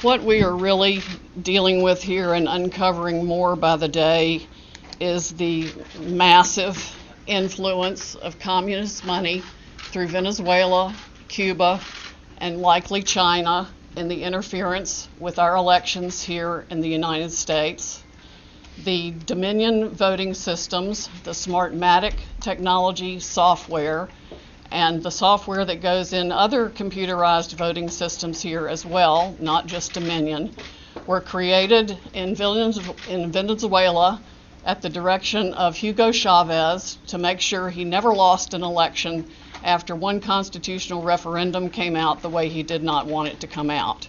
What we are really dealing with here and uncovering more by the day is the massive influence of communist money through Venezuela, Cuba, and likely China in the interference with our elections here in the United States. The Dominion voting systems, the Smartmatic technology software, and the software that goes in other computerized voting systems here as well, not just Dominion, were created in Venezuela at the direction of Hugo Chavez to make sure he never lost an election after one constitutional referendum came out the way he did not want it to come out.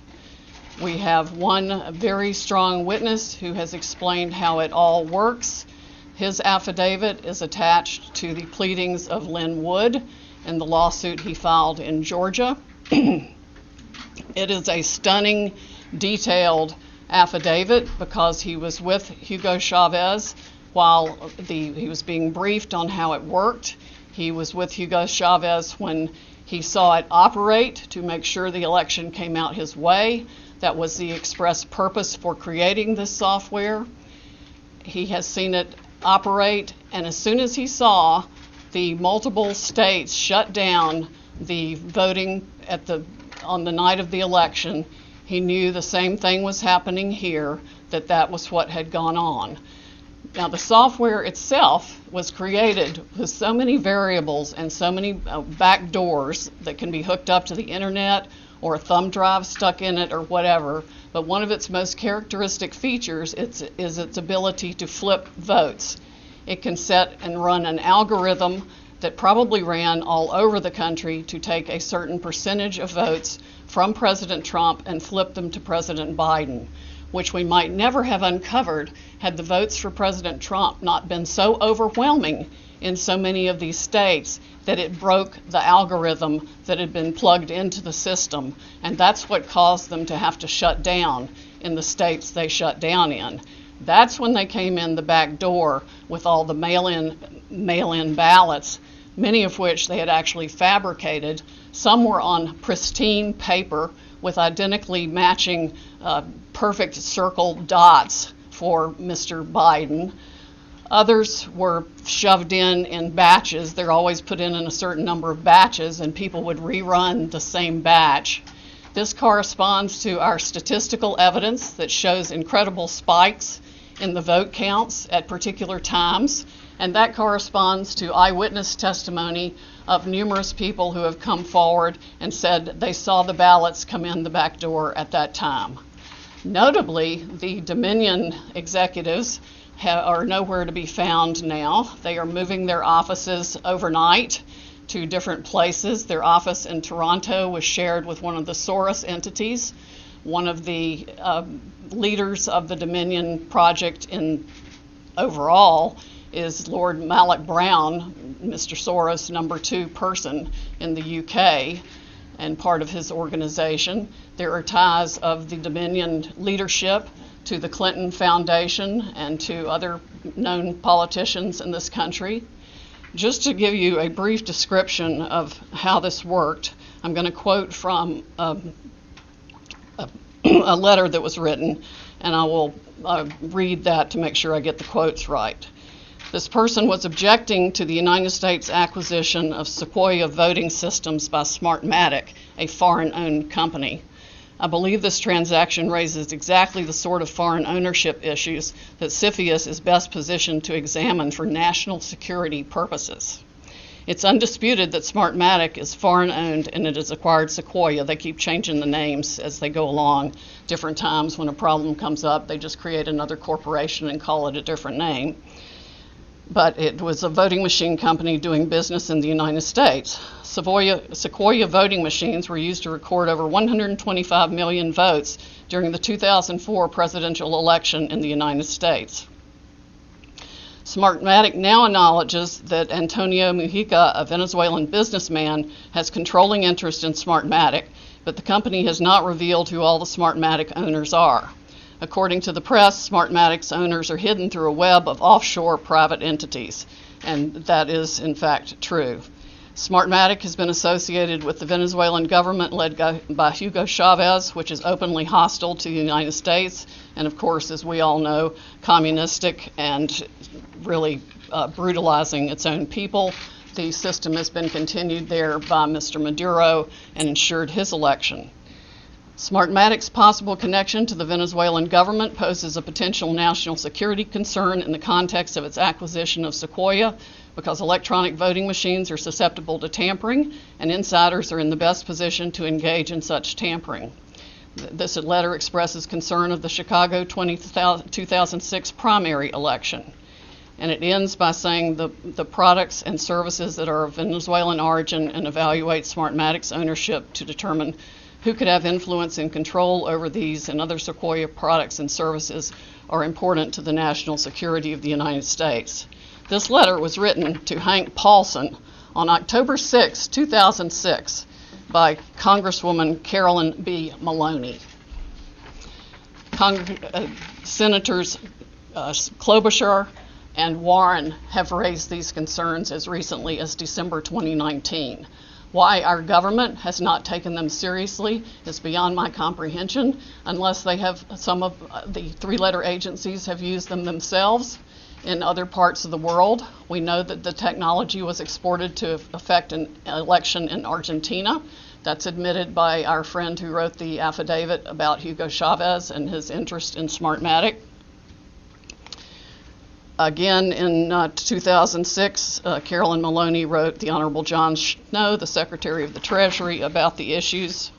We have one very strong witness who has explained how it all works. His affidavit is attached to the pleadings of Lynn Wood in the lawsuit he filed in Georgia. It is a stunning, detailed affidavit because he was with Hugo Chavez while he was being briefed on how it worked. He was with Hugo Chavez when he saw it operate to make sure the election came out his way. That was the express purpose for creating this software. He has seen it operate, and as soon as he saw the multiple states shut down the voting on the night of the election, he knew the same thing was happening here, that was what had gone on. Now, the software itself was created with so many variables and so many back doors that can be hooked up to the internet or a thumb drive stuck in it or whatever, but one of its most characteristic features is its ability to flip votes. It can set and run an algorithm that probably ran all over the country to take a certain percentage of votes from President Trump and flip them to President Biden, which we might never have uncovered had the votes for President Trump not been so overwhelming in so many of these states that it broke the algorithm that had been plugged into the system. And that's what caused them to have to shut down in the states they shut down in. That's when they came in the back door with all the mail-in ballots, many of which they had actually fabricated. Some were on pristine paper with identically matching perfect circle dots for Mr. Biden. Others were shoved in batches. They're always put in a certain number of batches, and people would rerun the same batch. This corresponds to our statistical evidence that shows incredible spikes in the vote counts at particular times, and that corresponds to eyewitness testimony of numerous people who have come forward and said they saw the ballots come in the back door at that time. Notably, the Dominion executives are nowhere to be found now. They are moving their offices overnight to different places. Their office in Toronto was shared with one of the Soros entities. One of the leaders of the Dominion project overall is Lord Malloch Brown, Mr. Soros' number 2 person in the UK, and part of his organization. There are ties of the Dominion leadership to the Clinton Foundation and to other known politicians in this country. Just to give you a brief description of how this worked, I'm going to quote from a letter that was written, and I will read that to make sure I get the quotes right. This person was objecting to the United States acquisition of Sequoia voting systems by Smartmatic, a foreign-owned company. I believe this transaction raises exactly the sort of foreign ownership issues that CFIUS is best positioned to examine for national security purposes. It's undisputed that Smartmatic is foreign-owned and it has acquired Sequoia. They keep changing the names as they go along. Different times when a problem comes up, they just create another corporation and call it a different name. But it was a voting machine company doing business in the United States. Sequoia voting machines were used to record over 125 million votes during the 2004 presidential election in the United States. Smartmatic now acknowledges that Antonio Mujica, a Venezuelan businessman, has controlling interest in Smartmatic, but the company has not revealed who all the Smartmatic owners are. According to the press, Smartmatic's owners are hidden through a web of offshore private entities, and that is in fact true. Smartmatic has been associated with the Venezuelan government led by Hugo Chavez, which is openly hostile to the United States, and of course, as we all know, communistic and really brutalizing its own people. The system has been continued there by Mr. Maduro and ensured his election. Smartmatic's possible connection to the Venezuelan government poses a potential national security concern in the context of its acquisition of Sequoia, because electronic voting machines are susceptible to tampering, and insiders are in the best position to engage in such tampering. This letter expresses concern of the Chicago 2006 primary election. And it ends by saying the products and services that are of Venezuelan origin, and evaluate Smartmatic's ownership to determine who could have influence and control over these and other Sequoia products and services are important to the national security of the United States. This letter was written to Hank Paulson on October 6, 2006 by Congresswoman Carolyn B. Maloney. Senators Klobuchar and Warren have raised these concerns as recently as December 2019. Why our government has not taken them seriously is beyond my comprehension, unless they have, some of the three-letter agencies have used them themselves in other parts of the world. We know that the technology was exported to affect an election in Argentina. That's admitted by our friend who wrote the affidavit about Hugo Chavez and his interest in Smartmatic. Again, in 2006, Carolyn Maloney wrote the Honorable John Snow, the Secretary of the Treasury, about the issues.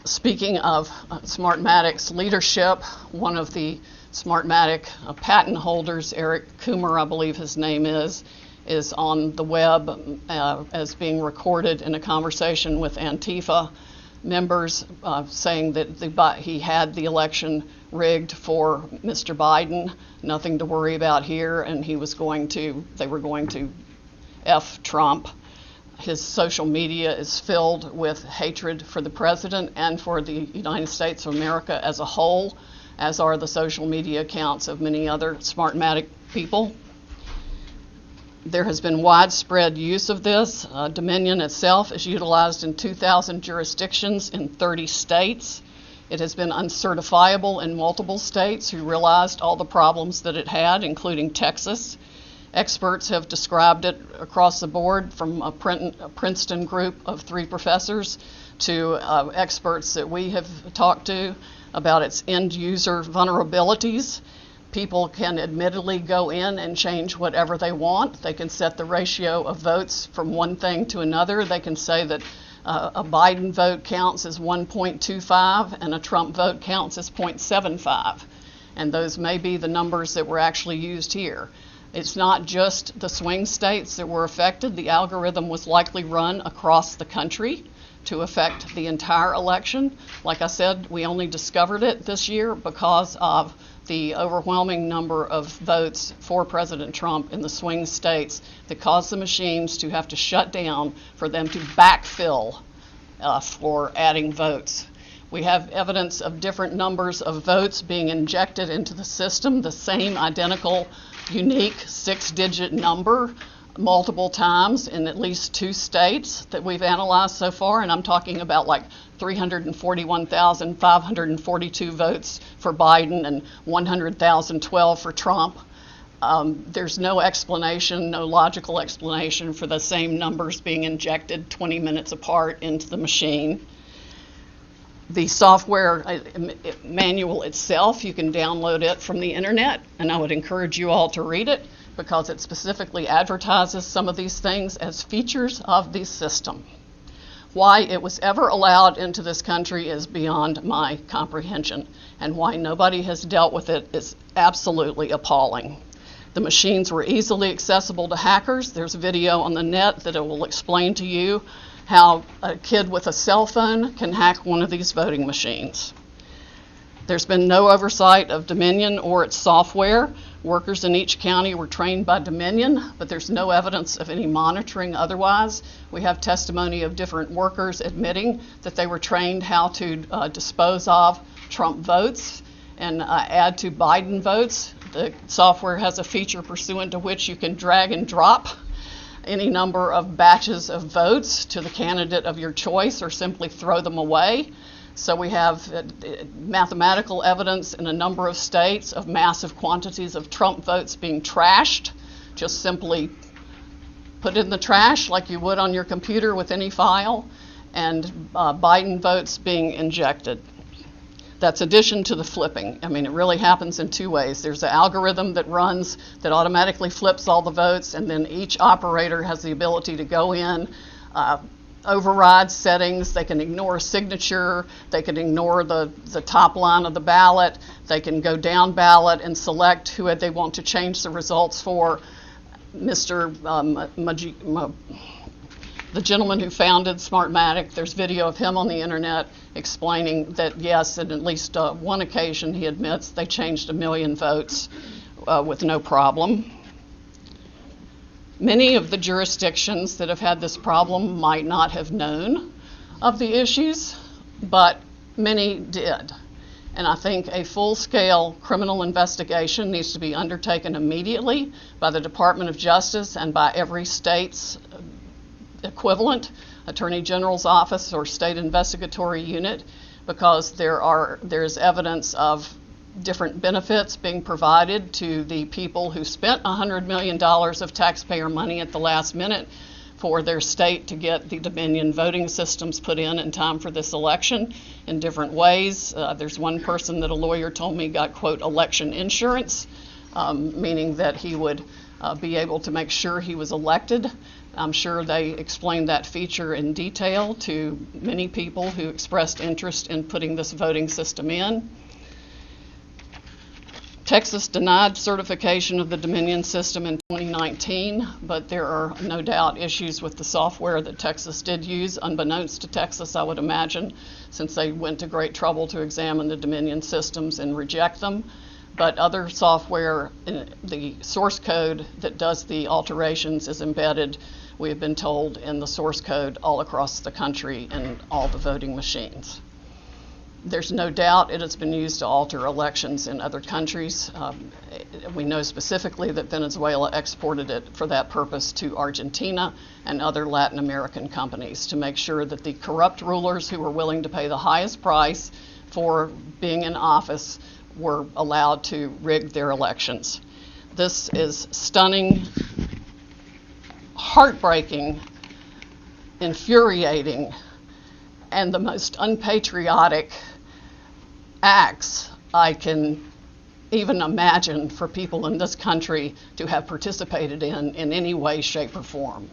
Speaking of Smartmatic's leadership, one of the Smartmatic patent holders, Eric Coomer, I believe his name is on the web as being recorded in a conversation with Antifa members saying that he had the election rigged for Mr. Biden, nothing to worry about here, and they were going to F Trump. His social media is filled with hatred for the president and for the United States of America as a whole, as are the social media accounts of many other Smartmatic people. There has been widespread use of this. Dominion itself is utilized in 2,000 jurisdictions in 30 states. It has been uncertifiable in multiple states who realized all the problems that it had, including Texas. Experts have described it across the board, from a Princeton group of 3 professors to experts that we have talked to about its end user vulnerabilities. People can admittedly go in and change whatever they want. They can set the ratio of votes from one thing to another. They can say that a Biden vote counts as 1.25 and a Trump vote counts as 0.75. And those may be the numbers that were actually used here. It's not just the swing states that were affected. The algorithm was likely run across the country to affect the entire election. Like I said, we only discovered it this year because of the overwhelming number of votes for President Trump in the swing states that caused the machines to have to shut down for them to backfill for adding votes. We have evidence of different numbers of votes being injected into the system, the same identical, unique 6-digit number multiple times in at least 2 states that we've analyzed so far, and I'm talking about like 341,542 votes for Biden and 100,012 for Trump. There's no explanation, no logical explanation for the same numbers being injected 20 minutes apart into the machine. The software manual itself, you can download it from the internet, and I would encourage you all to read it because it specifically advertises some of these things as features of the system. Why it was ever allowed into this country is beyond my comprehension, and why nobody has dealt with it is absolutely appalling. The machines were easily accessible to hackers. There's a video on the net that it will explain to you how a kid with a cell phone can hack one of these voting machines. There's been no oversight of Dominion or its software. Workers in each county were trained by Dominion, but there's no evidence of any monitoring otherwise. We have testimony of different workers admitting that they were trained how to dispose of Trump votes and add to Biden votes. The software has a feature pursuant to which you can drag and drop any number of batches of votes to the candidate of your choice or simply throw them away. So we have mathematical evidence in a number of states of massive quantities of Trump votes being trashed, just simply put in the trash like you would on your computer with any file, and Biden votes being injected. That's addition to the flipping. I mean, it really happens in two ways. There's an algorithm that runs that automatically flips all the votes, and then each operator has the ability to go in, override settings. They can ignore a signature. They can ignore the top line of the ballot. They can go down ballot and select who they want to change the results for. The gentleman who founded Smartmatic, there's video of him on the internet explaining that, yes, at least one occasion, he admits they changed 1 million votes with no problem. Many of the jurisdictions that have had this problem might not have known of the issues, but many did. And I think a full-scale criminal investigation needs to be undertaken immediately by the Department of Justice and by every state's equivalent, Attorney General's office or state investigatory unit, because there's evidence of different benefits being provided to the people who spent $100 million of taxpayer money at the last minute for their state to get the Dominion voting systems put in time for this election in different ways. There's one person that a lawyer told me got, quote, election insurance, meaning that he would be able to make sure he was elected. I'm sure they explained that feature in detail to many people who expressed interest in putting this voting system in. Texas denied certification of the Dominion system in 2019, but there are no doubt issues with the software that Texas did use, unbeknownst to Texas, I would imagine, since they went to great trouble to examine the Dominion systems and reject them. But other software, the source code that does the alterations is embedded, we have been told, in the source code all across the country in all the voting machines. There's no doubt it has been used to alter elections in other countries. We know specifically that Venezuela exported it for that purpose to Argentina and other Latin American companies to make sure that the corrupt rulers who were willing to pay the highest price for being in office were allowed to rig their elections. This is stunning, heartbreaking, infuriating, and the most unpatriotic acts I can even imagine for people in this country to have participated in any way, shape, or form.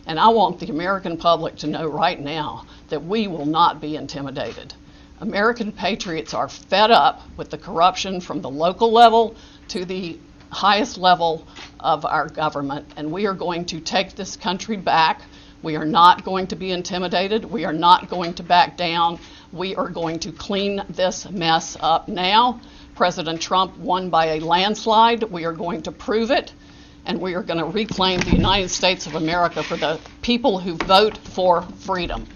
And I want the American public to know right now that we will not be intimidated. American patriots are fed up with the corruption from the local level to the highest level of our government, and we are going to take this country back. We are not going to be intimidated. We are not going to back down. We are going to clean this mess up now. President Trump won by a landslide. We are going to prove it, and we are going to reclaim the United States of America for the people who vote for freedom.